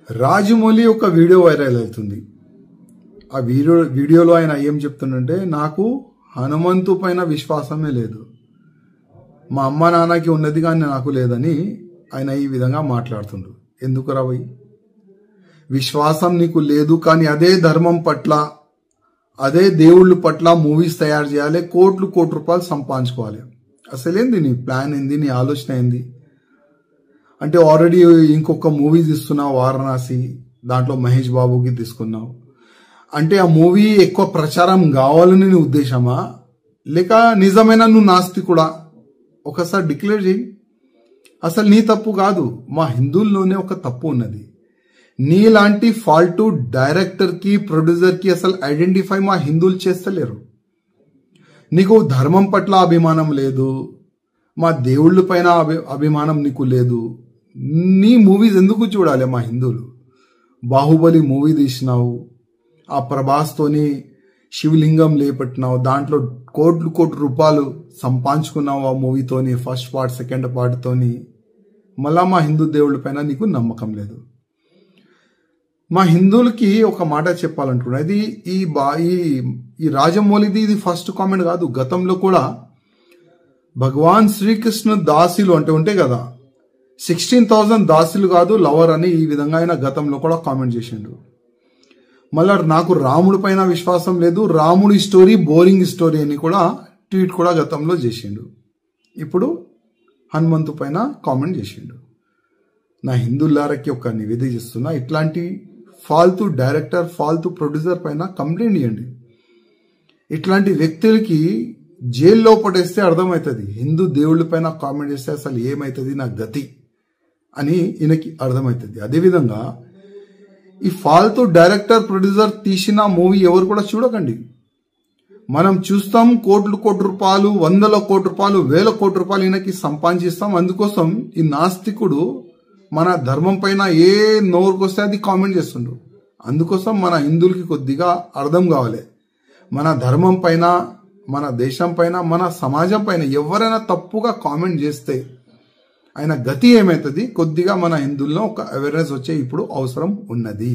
రాజమౌళి ఒక video viral అవుతుంది. ఆ వీడియోలో ఆయన ఏం చెప్తుండంటే, నాకు హనుమంతు పైన విశ్వాసమే లేదు, మా అమ్మ నాన్నకి ఉన్నది కానీ నాకు లేదని ఆయన ఈ విధంగా మాట్లాడుతుండ్రు. ఎందుకు రావై? విశ్వాసం నీకు లేదు కానీ అదే ధర్మం పట్ల, అదే దేవుళ్ళ పట్ల మూవీస్ తయారు చేయాలి, కోట్లు రూపాయలు సంపాదించుకోవాలి. అసలేంది నీ ప్లాన్ ఏంది, నీ ఆలోచన ఏంది? అంటే ఆల్రెడీ ఇంకొక మూవీ తీస్తున్నావు వారణాసి, దాంట్లో మహేష్ బాబుకి తీసుకున్నావు. అంటే ఆ మూవీ ఎక్కువ ప్రచారం కావాలని నీ ఉద్దేశమా, లేక నిజమైన నువ్వు నాస్తికుడా? ఒకసారి డిక్లేర్ చేయి. అసలు నీ తప్పు కాదు, మా హిందువుల్లోనే ఒక తప్పు ఉన్నది. నీలాంటి ఫాల్టు డైరెక్టర్కి ప్రొడ్యూసర్కి అసలు ఐడెంటిఫై మా హిందువులు చేస్తలేరు. నీకు ధర్మం పట్ల అభిమానం లేదు, మా దేవుళ్ళ పైన అభిమానం నీకు లేదు. నీ మూవీస్ ఎందుకు చూడాలి మా హిందువులు? బాహుబలి మూవీ తీసినావు, ఆ ప్రభాస్తోని శివలింగం లేపట్టినావు, దాంట్లో కోట్లు రూపాయలు సంపాదించుకున్నావు ఆ మూవీతోని, ఫస్ట్ పార్ట్ సెకండ్ పార్ట్ తోని. మళ్ళా మా హిందూ దేవుళ్ళ పైన నీకు నమ్మకం లేదు. మా హిందువులకి ఒక మాట చెప్పాలంటున్నా, ఇది ఈ రాజమౌళిది ఇది ఫస్ట్ కామెంట్ కాదు. గతంలో కూడా భగవాన్ శ్రీకృష్ణ దాసులు అంటే ఉంటాయి కదా, 16,000 దాసులు కాదు లవర్ అని ఈ విధంగా ఆయన గతంలో కూడా కామెంట్ చేసిండు. మళ్ళా నాకు రాముడి పైన విశ్వాసం లేదు, రాముడి స్టోరీ బోరింగ్ స్టోరీ అని కూడా ట్వీట్ కూడా గతంలో చేసిండు. ఇప్పుడు హనుమంతు పైన కామెంట్ చేసిండు. నా హిందువులారకి ఒక నివేదిక చేస్తున్నా, ఇట్లాంటి ఫాల్తూ డైరెక్టర్, ఫాల్తూ ప్రొడ్యూసర్ పైన కంప్లైంట్ ఇవ్వండి. ఇట్లాంటి వ్యక్తులకి జైల్లో పడేస్తే అర్థమవుతుంది, హిందూ దేవుళ్ళ పైన కామెంట్ చేస్తే అసలు ఏమవుతుంది నా గతి అని ఈయనకి అర్థమవుతుంది. అదేవిధంగా ఈ ఫాల్తూ డైరెక్టర్ ప్రొడ్యూసర్ తీసిన మూవీ ఎవరు కూడా చూడకండి. మనం చూస్తాం కోట్లు రూపాయలు, 100 కోట్ల రూపాయలు, 1000 కోట్ల రూపాయలు ఈయనకి సంపాదిస్తాం. అందుకోసం ఈ నాస్తికుడు మన ధర్మం పైన ఏ నోరుకొస్తే అది కామెంట్ చేస్తుండ్రు. అందుకోసం మన హిందువులకి కొద్దిగా అర్థం కావాలి, మన ధర్మం పైన, మన దేశం పైన, మన సమాజం పైన ఎవరైనా తప్పుగా కామెంట్ చేస్తే ఆయన గతి ఏమవుతుంది, కొద్దిగా మన హిందువుల్లో ఒక అవేర్నెస్ వచ్చే ఇప్పుడు అవసరం ఉన్నది.